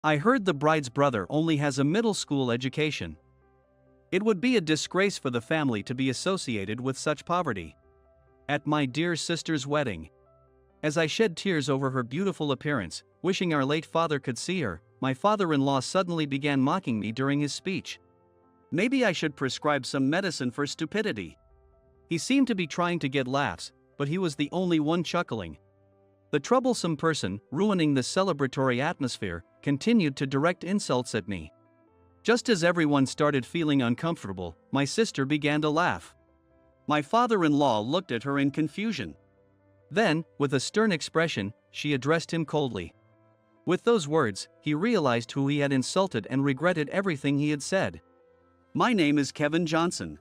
I heard the bride's brother only has a middle school education. It would be a disgrace for the family to be associated with such poverty. At my dear sister's wedding, as I shed tears over her beautiful appearance, wishing our late father could see her, my father-in-law suddenly began mocking me during his speech. Maybe I should prescribe some medicine for stupidity. He seemed to be trying to get laughs, but he was the only one chuckling. The troublesome person, ruining the celebratory atmosphere, continued to direct insults at me. Just as everyone started feeling uncomfortable, my sister began to laugh. My father-in-law looked at her in confusion. Then, with a stern expression, she addressed him coldly. With those words, he realized who he had insulted and regretted everything he had said. My name is Kevin Johnson.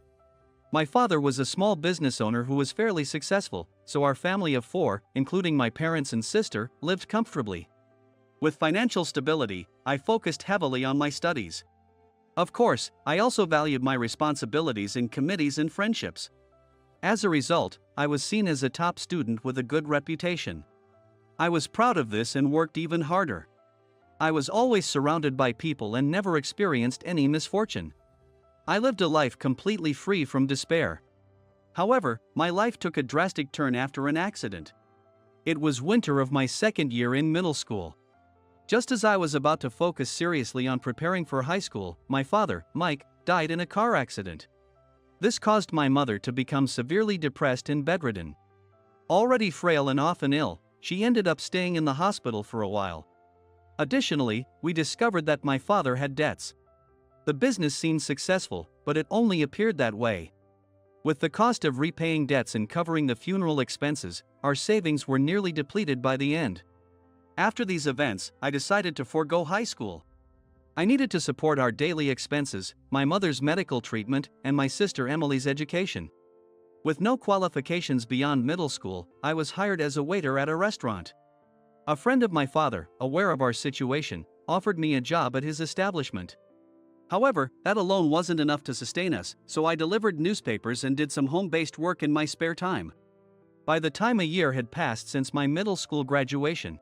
My father was a small business owner who was fairly successful, so our family of 4, including my parents and sister, lived comfortably. With financial stability, I focused heavily on my studies. Of course, I also valued my responsibilities in committees and friendships. As a result, I was seen as a top student with a good reputation. I was proud of this and worked even harder. I was always surrounded by people and never experienced any misfortune. I lived a life completely free from despair. However, my life took a drastic turn after an accident. It was winter of my second year in middle school. Just as I was about to focus seriously on preparing for high school, my father, Mike, died in a car accident. This caused my mother to become severely depressed and bedridden. Already frail and often ill, she ended up staying in the hospital for a while. Additionally, we discovered that my father had debts. The business seemed successful, but it only appeared that way. With the cost of repaying debts and covering the funeral expenses, our savings were nearly depleted by the end. After these events, I decided to forego high school. I needed to support our daily expenses, my mother's medical treatment, and my sister Emily's education. With no qualifications beyond middle school, I was hired as a waiter at a restaurant. A friend of my father, aware of our situation, offered me a job at his establishment. However, that alone wasn't enough to sustain us, so I delivered newspapers and did some home-based work in my spare time. By the time a year had passed since my middle school graduation,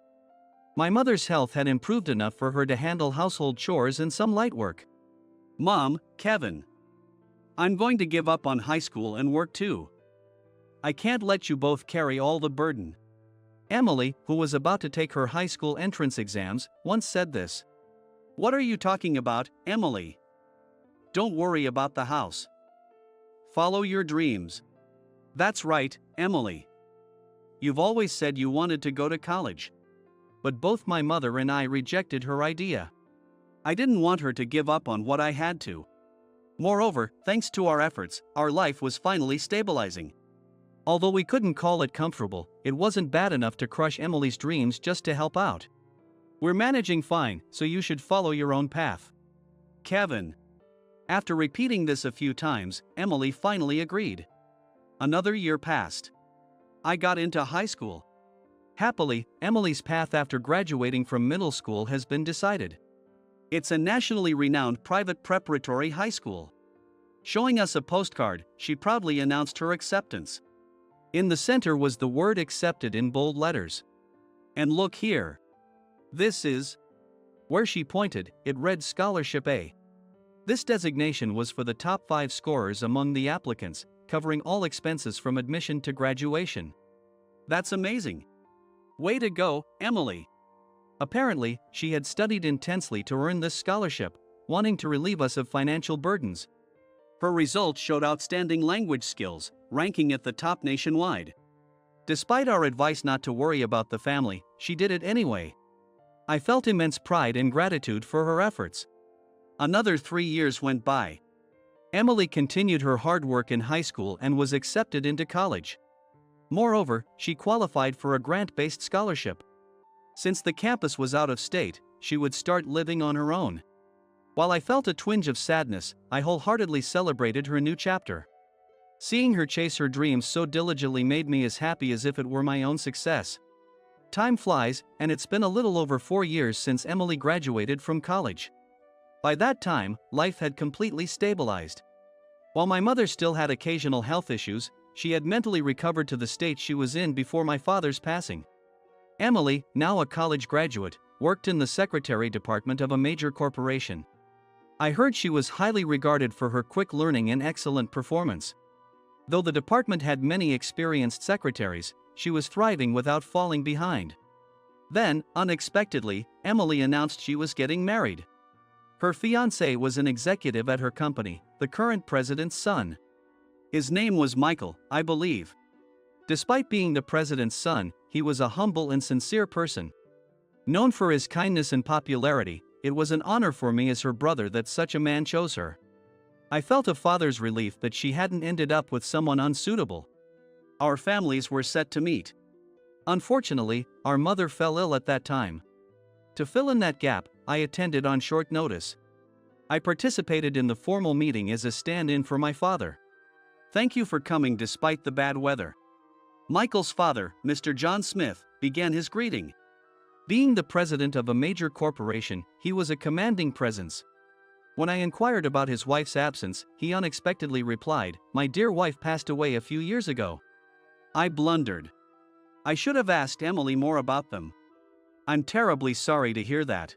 my mother's health had improved enough for her to handle household chores and some light work. Mom, Kevin. I'm going to give up on high school and work too. I can't let you both carry all the burden. Emily, who was about to take her high school entrance exams, once said this. What are you talking about, Emily? Don't worry about the house. Follow your dreams. That's right, Emily. You've always said you wanted to go to college. But both my mother and I rejected her idea. I didn't want her to give up on what I had to. Moreover, thanks to our efforts, our life was finally stabilizing. Although we couldn't call it comfortable, it wasn't bad enough to crush Emily's dreams just to help out. We're managing fine, so you should follow your own path. Kevin. After repeating this a few times, Emily finally agreed. Another year passed. I got into high school. Happily, Emily's path after graduating from middle school has been decided. It's a nationally renowned private preparatory high school. Showing us a postcard, she proudly announced her acceptance. In the center was the word accepted in bold letters. And look here. This is. Where she pointed, it read Scholarship A. This designation was for the top 5 scorers among the applicants, covering all expenses from admission to graduation. That's amazing. Way to go, Emily. Apparently, she had studied intensely to earn this scholarship, wanting to relieve us of financial burdens. Her results showed outstanding language skills, ranking at the top nationwide. Despite our advice not to worry about the family, she did it anyway. I felt immense pride and gratitude for her efforts. Another 3 years went by. Emily continued her hard work in high school and was accepted into college. Moreover, she qualified for a grant-based scholarship. Since the campus was out of state, she would start living on her own. While I felt a twinge of sadness, I wholeheartedly celebrated her new chapter. Seeing her chase her dreams so diligently made me as happy as if it were my own success. Time flies, and it's been a little over 4 years since Emily graduated from college. By that time, life had completely stabilized. While my mother still had occasional health issues, she had mentally recovered to the state she was in before my father's passing. Emily, now a college graduate, worked in the secretary department of a major corporation. I heard she was highly regarded for her quick learning and excellent performance. Though the department had many experienced secretaries, she was thriving without falling behind. Then, unexpectedly, Emily announced she was getting married. Her fiancé was an executive at her company, the current president's son. His name was Michael, I believe. Despite being the president's son, he was a humble and sincere person. Known for his kindness and popularity, it was an honor for me as her brother that such a man chose her. I felt a father's relief that she hadn't ended up with someone unsuitable. Our families were set to meet. Unfortunately, our mother fell ill at that time. To fill in that gap, I attended on short notice. I participated in the formal meeting as a stand-in for my father. Thank you for coming despite the bad weather. Michael's father, Mr. John Smith, began his greeting. Being the president of a major corporation, he was a commanding presence. When I inquired about his wife's absence, he unexpectedly replied, "My dear wife passed away a few years ago." I blundered. I should have asked Emily more about them. I'm terribly sorry to hear that.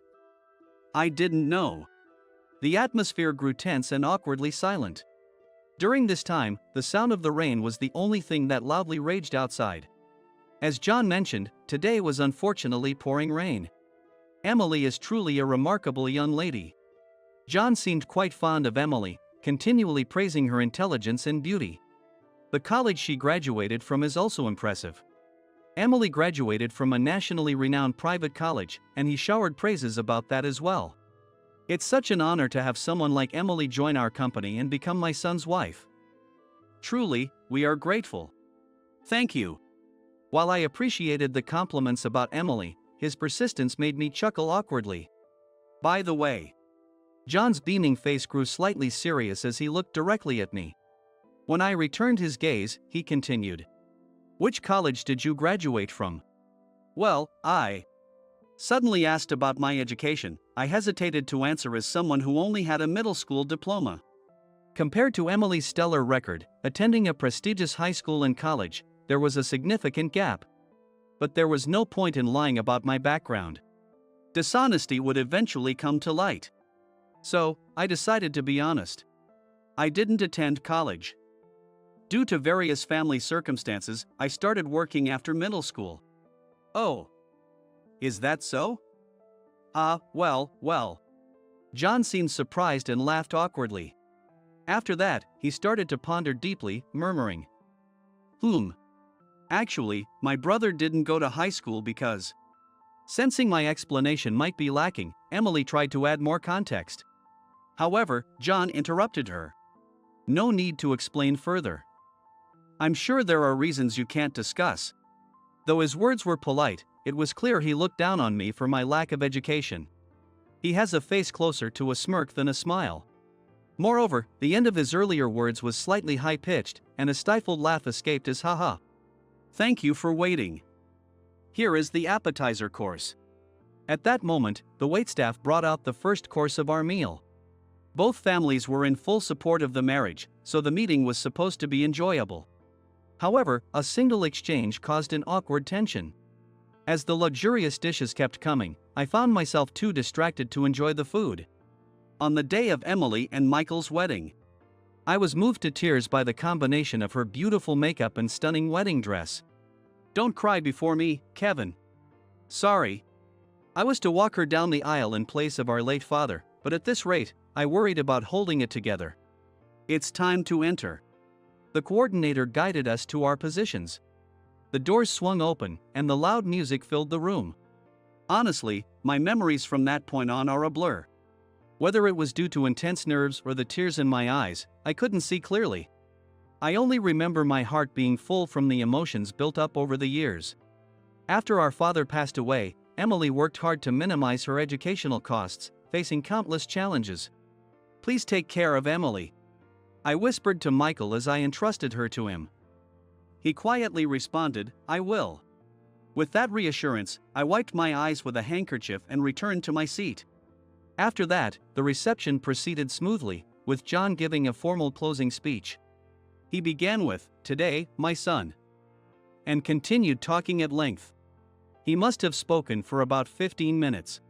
I didn't know. The atmosphere grew tense and awkwardly silent. During this time, the sound of the rain was the only thing that loudly raged outside. As John mentioned, today was unfortunately pouring rain. Emily is truly a remarkable young lady. John seemed quite fond of Emily, continually praising her intelligence and beauty. The college she graduated from is also impressive. Emily graduated from a nationally renowned private college, and he showered praises about that as well. It's such an honor to have someone like Emily join our company and become my son's wife. Truly, we are grateful. Thank you. While I appreciated the compliments about Emily, his persistence made me chuckle awkwardly. By the way, John's beaming face grew slightly serious as he looked directly at me. When I returned his gaze, he continued. Which college did you graduate from? Well, I suddenly asked about my education. I hesitated to answer as someone who only had a middle school diploma. Compared to Emily's stellar record, attending a prestigious high school and college, there was a significant gap. But there was no point in lying about my background. Dishonesty would eventually come to light. So, I decided to be honest. I didn't attend college. Due to various family circumstances, I started working after middle school. Oh. Is that so? Well. John seemed surprised and laughed awkwardly. After that, he started to ponder deeply, murmuring. Actually, my brother didn't go to high school because... Sensing my explanation might be lacking, Emily tried to add more context. However, John interrupted her. No need to explain further. I'm sure there are reasons you can't discuss. Though his words were polite, it was clear he looked down on me for my lack of education. He has a face closer to a smirk than a smile. Moreover, the end of his earlier words was slightly high-pitched, and a stifled laugh escaped his ha-ha. Thank you for waiting. Here is the appetizer course. At that moment, the waitstaff brought out the first course of our meal. Both families were in full support of the marriage, so the meeting was supposed to be enjoyable. However, a single exchange caused an awkward tension. As the luxurious dishes kept coming, I found myself too distracted to enjoy the food. On the day of Emily and Michael's wedding, I was moved to tears by the combination of her beautiful makeup and stunning wedding dress. Don't cry before me, Kevin. Sorry. I was to walk her down the aisle in place of our late father, but at this rate, I worried about holding it together. It's time to enter. The coordinator guided us to our positions. The doors swung open, and the loud music filled the room. Honestly, my memories from that point on are a blur. Whether it was due to intense nerves or the tears in my eyes, I couldn't see clearly. I only remember my heart being full from the emotions built up over the years. After our father passed away, Emily worked hard to minimize her educational costs, facing countless challenges. Please take care of Emily. I whispered to Michael as I entrusted her to him. He quietly responded, I will. With that reassurance, I wiped my eyes with a handkerchief and returned to my seat. After that, the reception proceeded smoothly, with John giving a formal closing speech. He began with, "Today, my son," and continued talking at length. He must have spoken for about 15 minutes.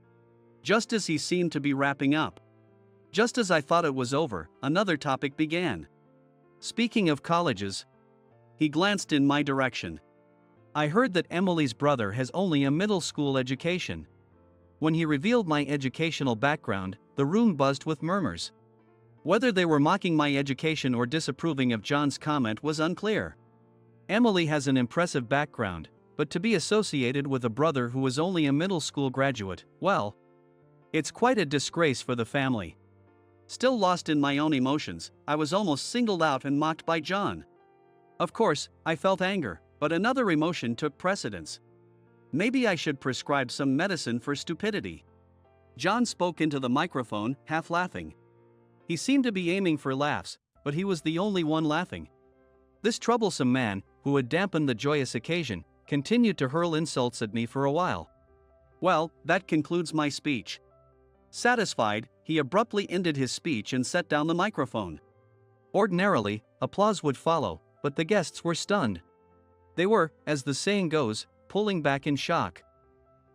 Just as he seemed to be wrapping up. Just as I thought it was over, another topic began. Speaking of colleges, he glanced in my direction. I heard that Emily's brother has only a middle school education. When he revealed my educational background, the room buzzed with murmurs. Whether they were mocking my education or disapproving of John's comment was unclear. Emily has an impressive background, but to be associated with a brother who is only a middle school graduate, well, it's quite a disgrace for the family. Still lost in my own emotions, I was almost singled out and mocked by John. Of course, I felt anger, but another emotion took precedence. Maybe I should prescribe some medicine for stupidity. John spoke into the microphone, half laughing. He seemed to be aiming for laughs, but he was the only one laughing. This troublesome man, who had dampened the joyous occasion, continued to hurl insults at me for a while. Well, that concludes my speech. Satisfied, he abruptly ended his speech and set down the microphone. Ordinarily, applause would follow, but the guests were stunned. They were, as the saying goes, pulling back in shock.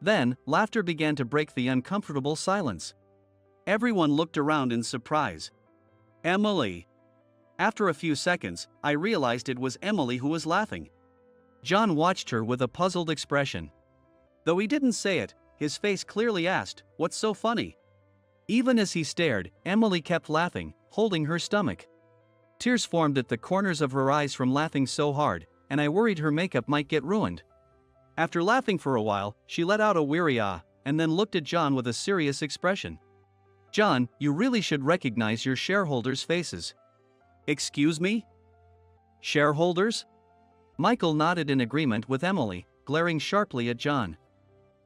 Then, laughter began to break the uncomfortable silence. Everyone looked around in surprise. Emily. After a few seconds, I realized it was Emily who was laughing. John watched her with a puzzled expression. Though he didn't say it, his face clearly asked, "What's so funny?" Even as he stared, Emily kept laughing, holding her stomach. Tears formed at the corners of her eyes from laughing so hard, and I worried her makeup might get ruined. After laughing for a while, she let out a weary ah, and then looked at John with a serious expression. "John, you really should recognize your shareholders' faces." "Excuse me? Shareholders?" Michael nodded in agreement with Emily, glaring sharply at John.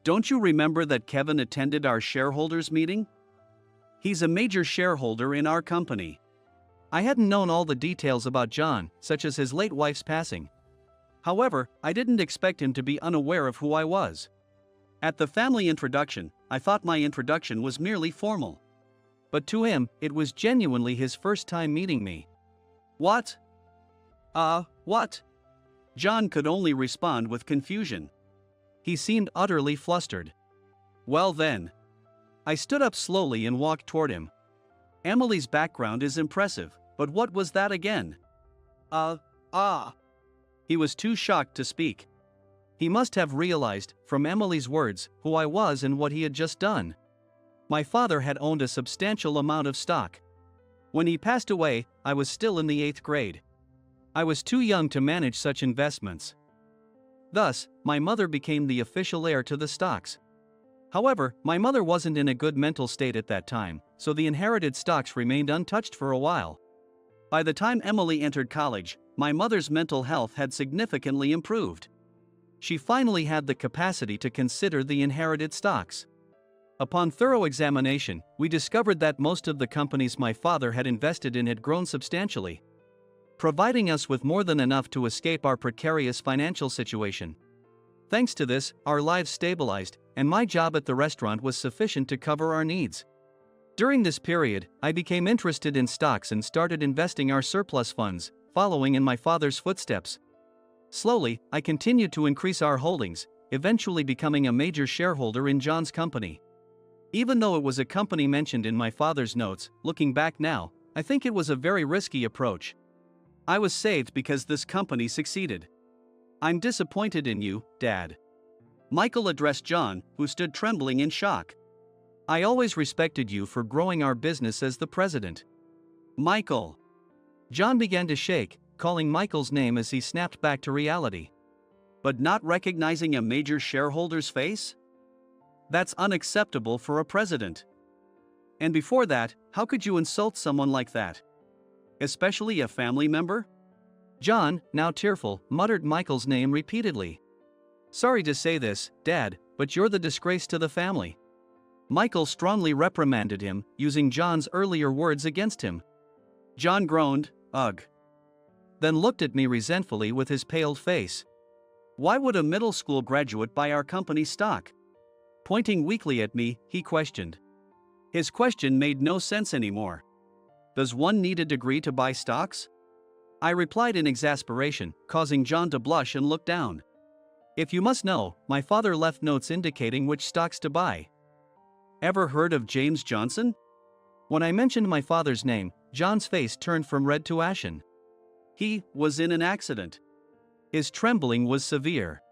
"Don't you remember that Kevin attended our shareholders meeting? He's a major shareholder in our company." I hadn't known all the details about John, such as his late wife's passing. However, I didn't expect him to be unaware of who I was. At the family introduction, I thought my introduction was merely formal. But to him, it was genuinely his first time meeting me. "What? What?" John could only respond with confusion. He seemed utterly flustered. "Well then." I stood up slowly and walked toward him. Emily's background is impressive, but what was that again? He was too shocked to speak. He must have realized, from Emily's words, who I was and what he had just done. My father had owned a substantial amount of stock. When he passed away, I was still in the 8th grade. I was too young to manage such investments. Thus, my mother became the official heir to the stocks. However, my mother wasn't in a good mental state at that time, so the inherited stocks remained untouched for a while. By the time Emily entered college, my mother's mental health had significantly improved. She finally had the capacity to consider the inherited stocks. Upon thorough examination, we discovered that most of the companies my father had invested in had grown substantially, providing us with more than enough to escape our precarious financial situation. Thanks to this, our lives stabilized, and my job at the restaurant was sufficient to cover our needs. During this period, I became interested in stocks and started investing our surplus funds, following in my father's footsteps. Slowly, I continued to increase our holdings, eventually becoming a major shareholder in John's company. Even though it was a company mentioned in my father's notes, looking back now, I think it was a very risky approach. I was saved because this company succeeded. "I'm disappointed in you, Dad." Michael addressed John, who stood trembling in shock. "I always respected you for growing our business as the president." "Michael." John began to shake, calling Michael's name as he snapped back to reality. "But not recognizing a major shareholder's face? That's unacceptable for a president. And before that, how could you insult someone like that? Especially a family member?" John, now tearful, muttered Michael's name repeatedly. "Sorry to say this, Dad, but you're the disgrace to the family." Michael strongly reprimanded him, using John's earlier words against him. John groaned, "Ugh," then looked at me resentfully with his paled face. "Why would a middle school graduate buy our company's stock?" Pointing weakly at me, he questioned. His question made no sense anymore. "Does one need a degree to buy stocks?" I replied in exasperation, causing John to blush and look down. If you must know, my father left notes indicating which stocks to buy. Ever heard of James Johnson? When I mentioned my father's name, John's face turned from red to ashen. He was in an accident. His trembling was severe.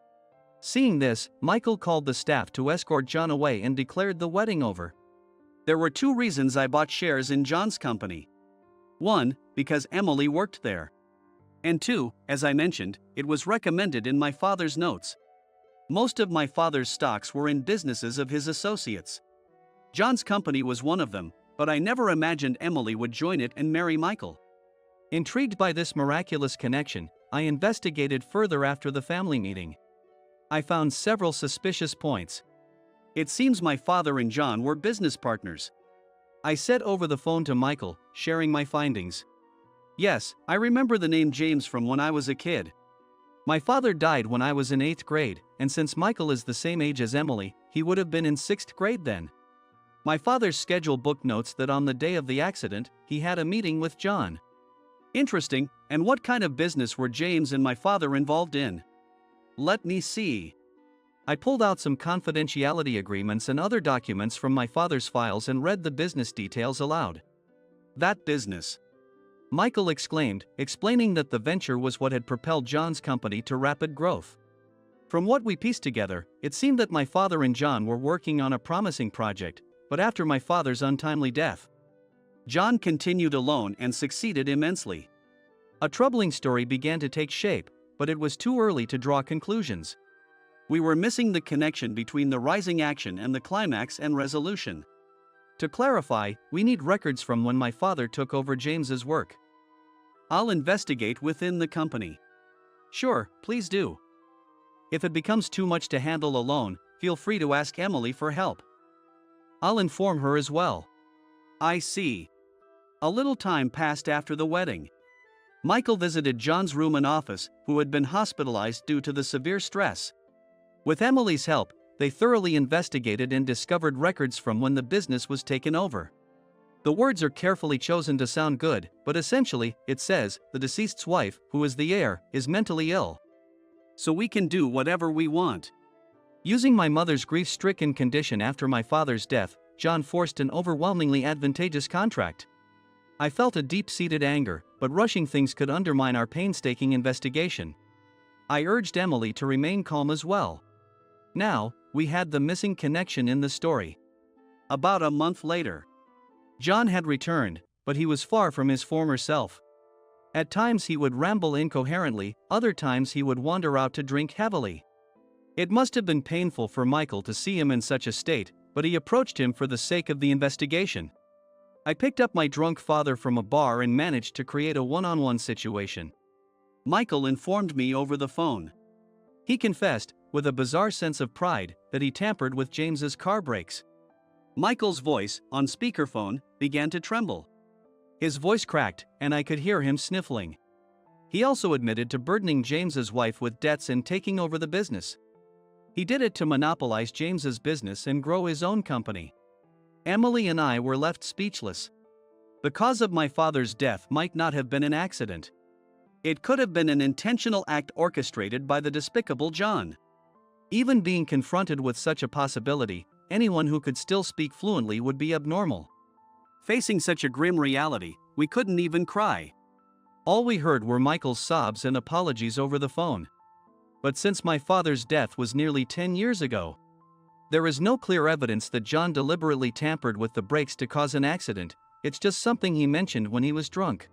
Seeing this, Michael called the staff to escort John away and declared the wedding over. There were 2 reasons I bought shares in John's company. 1, because Emily worked there. And 2, as I mentioned, it was recommended in my father's notes. Most of my father's stocks were in businesses of his associates. John's company was one of them, but I never imagined Emily would join it and marry Michael. Intrigued by this miraculous connection, I investigated further after the family meeting. I found several suspicious points. It seems my father and John were business partners. I said over the phone to Michael, sharing my findings. Yes, I remember the name James from when I was a kid. My father died when I was in 8th grade, and since Michael is the same age as Emily, he would have been in 6th grade then. My father's schedule book notes that on the day of the accident, he had a meeting with John. Interesting, and what kind of business were James and my father involved in? Let me see. I pulled out some confidentiality agreements and other documents from my father's files and read the business details aloud. That business, Michael exclaimed, explaining that the venture was what had propelled John's company to rapid growth. From what we pieced together, it seemed that my father and John were working on a promising project, but after my father's untimely death, John continued alone and succeeded immensely. A troubling story began to take shape, but it was too early to draw conclusions. We were missing the connection between the rising action and the climax and resolution. To clarify, we need records from when my father took over James's work. I'll investigate within the company. Sure, please do. If it becomes too much to handle alone, feel free to ask Emily for help. I'll inform her as well. I see. A little time passed after the wedding. Michael visited John's room and office, who had been hospitalized due to the severe stress. With Emily's help, they thoroughly investigated and discovered records from when the business was taken over. The words are carefully chosen to sound good, but essentially, it says, the deceased's wife, who is the heir, is mentally ill. So we can do whatever we want. Using my mother's grief-stricken condition after my father's death, John forced an overwhelmingly advantageous contract. I felt a deep-seated anger, but rushing things could undermine our painstaking investigation. I urged Emily to remain calm as well. Now, we had the missing connection in the story. About a month later, John had returned, but he was far from his former self. At times he would ramble incoherently, other times he would wander out to drink heavily. It must have been painful for Michael to see him in such a state, but he approached him for the sake of the investigation. I picked up my drunk father from a bar and managed to create a one-on-one situation. Michael informed me over the phone. He confessed, with a bizarre sense of pride, that he tampered with James's car brakes. Michael's voice, on speakerphone, began to tremble. His voice cracked, and I could hear him sniffling. He also admitted to burdening James's wife with debts and taking over the business. He did it to monopolize James's business and grow his own company. Emily and I were left speechless. The cause of my father's death might not have been an accident. It could have been an intentional act orchestrated by the despicable John. Even being confronted with such a possibility, anyone who could still speak fluently would be abnormal. Facing such a grim reality, we couldn't even cry. All we heard were Michael's sobs and apologies over the phone. But since my father's death was nearly 10 years ago, there is no clear evidence that John deliberately tampered with the brakes to cause an accident. It's just something he mentioned when he was drunk.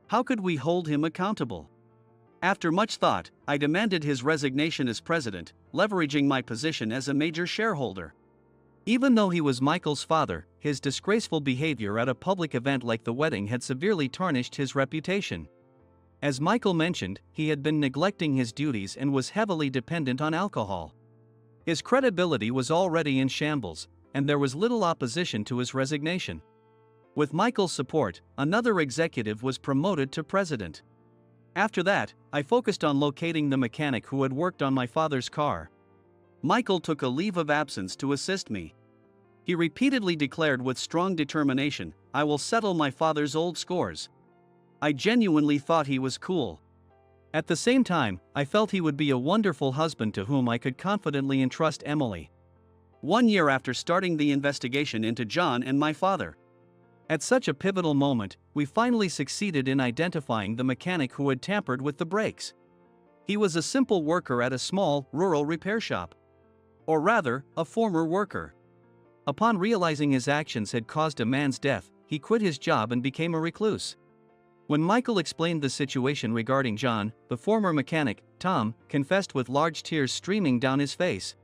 How could we hold him accountable? After much thought, I demanded his resignation as president, leveraging my position as a major shareholder. Even though he was Michael's father, his disgraceful behavior at a public event like the wedding had severely tarnished his reputation. As Michael mentioned, he had been neglecting his duties and was heavily dependent on alcohol. His credibility was already in shambles, and there was little opposition to his resignation. With Michael's support, another executive was promoted to president. After that, I focused on locating the mechanic who had worked on my father's car. Michael took a leave of absence to assist me. He repeatedly declared with strong determination, "I will settle my father's old scores." I genuinely thought he was cool. At the same time, I felt he would be a wonderful husband to whom I could confidently entrust Emily. 1 year after starting the investigation into John and my father. At such a pivotal moment, we finally succeeded in identifying the mechanic who had tampered with the brakes. He was a simple worker at a small, rural repair shop. Or rather, a former worker. Upon realizing his actions had caused a man's death, he quit his job and became a recluse. When Michael explained the situation regarding John, the former mechanic, Tom, confessed with large tears streaming down his face.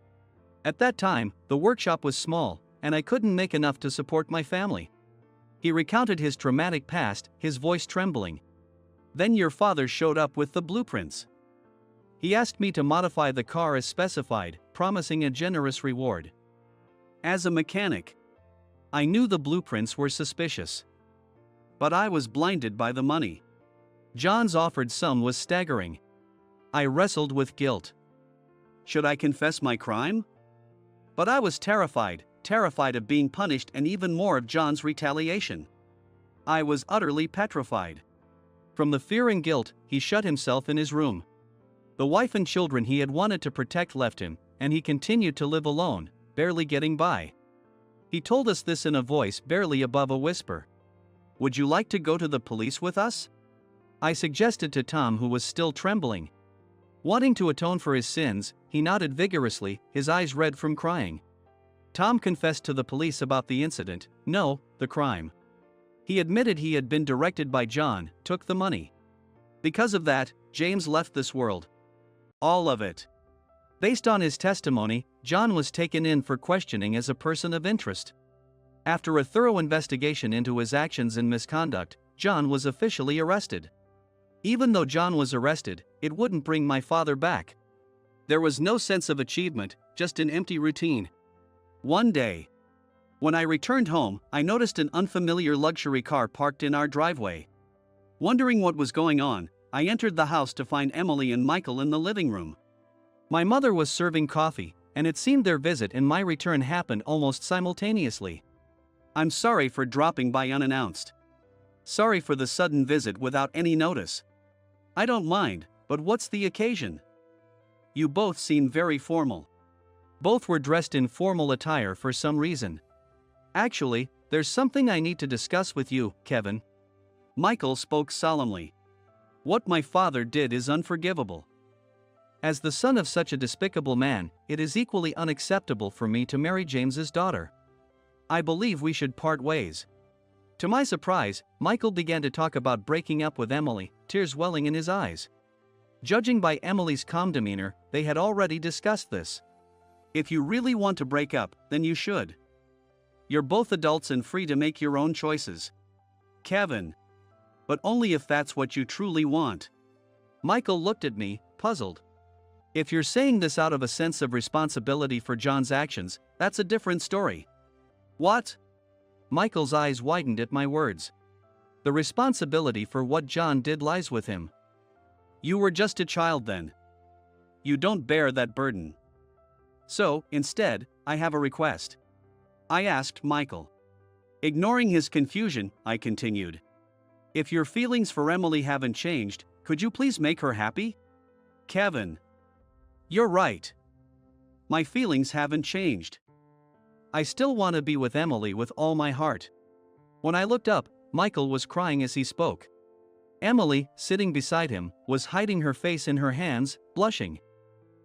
At that time, the workshop was small, and I couldn't make enough to support my family. He recounted his traumatic past, his voice trembling. Then your father showed up with the blueprints. He asked me to modify the car as specified, promising a generous reward. As a mechanic, I knew the blueprints were suspicious. But I was blinded by the money. John's offered sum was staggering. I wrestled with guilt. Should I confess my crime? But I was terrified of being punished and even more of John's retaliation. I was utterly petrified. From the fear and guilt, he shut himself in his room. The wife and children he had wanted to protect left him, and he continued to live alone, barely getting by. He told us this in a voice barely above a whisper. Would you like to go to the police with us? I suggested to Tom, who was still trembling. Wanting to atone for his sins, he nodded vigorously, his eyes red from crying. Tom confessed to the police about the incident, no, the crime. He admitted he had been directed by John, took the money. Because of that, James left this world. All of it. Based on his testimony, John was taken in for questioning as a person of interest. After a thorough investigation into his actions and misconduct, John was officially arrested. Even though John was arrested, it wouldn't bring my father back. There was no sense of achievement, just an empty routine. One day, when I returned home, I noticed an unfamiliar luxury car parked in our driveway. Wondering what was going on, I entered the house to find Emily and Michael in the living room. My mother was serving coffee, and it seemed their visit and my return happened almost simultaneously. I'm sorry for dropping by unannounced. Sorry for the sudden visit without any notice. I don't mind, but what's the occasion? You both seem very formal. Both were dressed in formal attire for some reason. Actually, there's something I need to discuss with you, Kevin. Michael spoke solemnly. What my father did is unforgivable. As the son of such a despicable man, it is equally unacceptable for me to marry James's daughter. I believe we should part ways. To my surprise, Michael began to talk about breaking up with Emily, tears welling in his eyes. Judging by Emily's calm demeanor, they had already discussed this. If you really want to break up, then you should. You're both adults and free to make your own choices. Kevin. But only if that's what you truly want. Michael looked at me, puzzled. If you're saying this out of a sense of responsibility for John's actions, that's a different story. What? Michael's eyes widened at my words. The responsibility for what John did lies with him. You were just a child then. You don't bear that burden. So, instead, I have a request. I asked Michael. Ignoring his confusion, I continued. If your feelings for Emily haven't changed, could you please make her happy? Kevin. You're right. My feelings haven't changed. I still want to be with Emily with all my heart. When I looked up, Michael was crying as he spoke. Emily, sitting beside him, was hiding her face in her hands, blushing.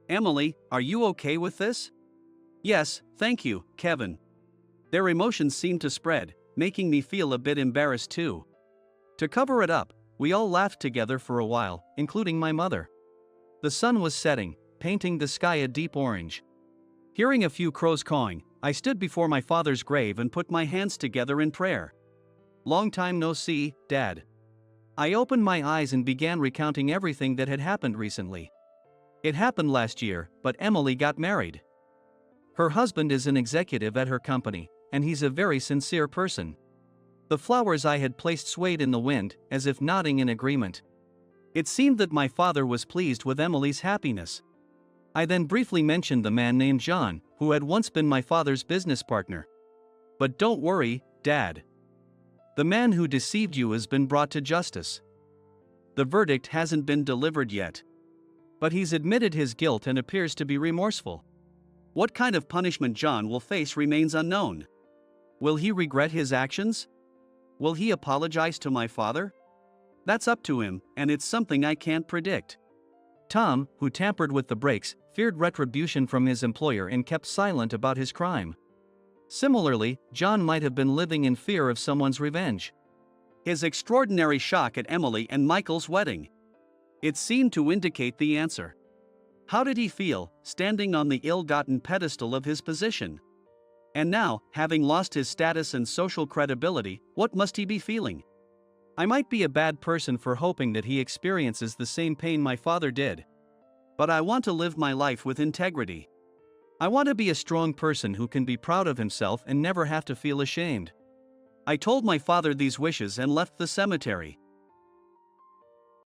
Emily, are you okay with this? Yes, thank you, Kevin. Their emotions seemed to spread, making me feel a bit embarrassed too. To cover it up, we all laughed together for a while, including my mother. The sun was setting, painting the sky a deep orange. Hearing a few crows cawing, I stood before my father's grave and put my hands together in prayer. Long time no see, Dad. I opened my eyes and began recounting everything that had happened recently. It happened last year, but Emily got married. Her husband is an executive at her company, and he's a very sincere person. The flowers I had placed swayed in the wind, as if nodding in agreement. It seemed that my father was pleased with Emily's happiness. I then briefly mentioned the man named John, who had once been my father's business partner. But don't worry, Dad. The man who deceived you has been brought to justice. The verdict hasn't been delivered yet. But he's admitted his guilt and appears to be remorseful. What kind of punishment John will face remains unknown. Will he regret his actions? Will he apologize to my father? That's up to him, and it's something I can't predict. Tom, who tampered with the brakes, feared retribution from his employer and kept silent about his crime. Similarly, John might have been living in fear of someone's revenge. His extraordinary shock at Emily and Michael's wedding. It seemed to indicate the answer. How did he feel, standing on the ill-gotten pedestal of his position? And now, having lost his status and social credibility, what must he be feeling? I might be a bad person for hoping that he experiences the same pain my father did. But I want to live my life with integrity. I want to be a strong person who can be proud of himself and never have to feel ashamed. I told my father these wishes and left the cemetery.